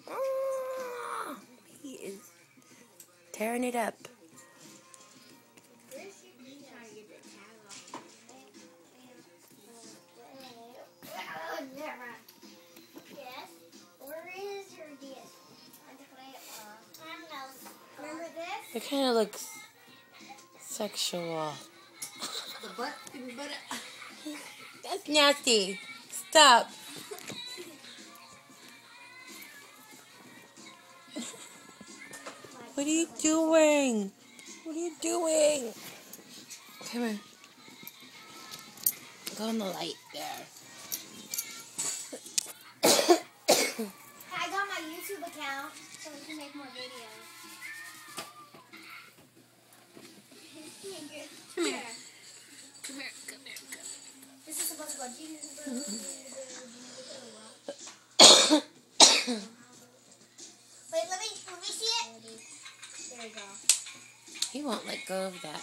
Oh, he is tearing it up. Yes? Where is your disc? Remember this? It kind of looks sexual. The butt. That's nasty. Stop. What are you doing? What are you doing? Come here. Go in the light there. I got my YouTube account so we can make more videos. Come here. Come here. This is supposed to go. Wait, let me see it. There we go. He won't let go of that.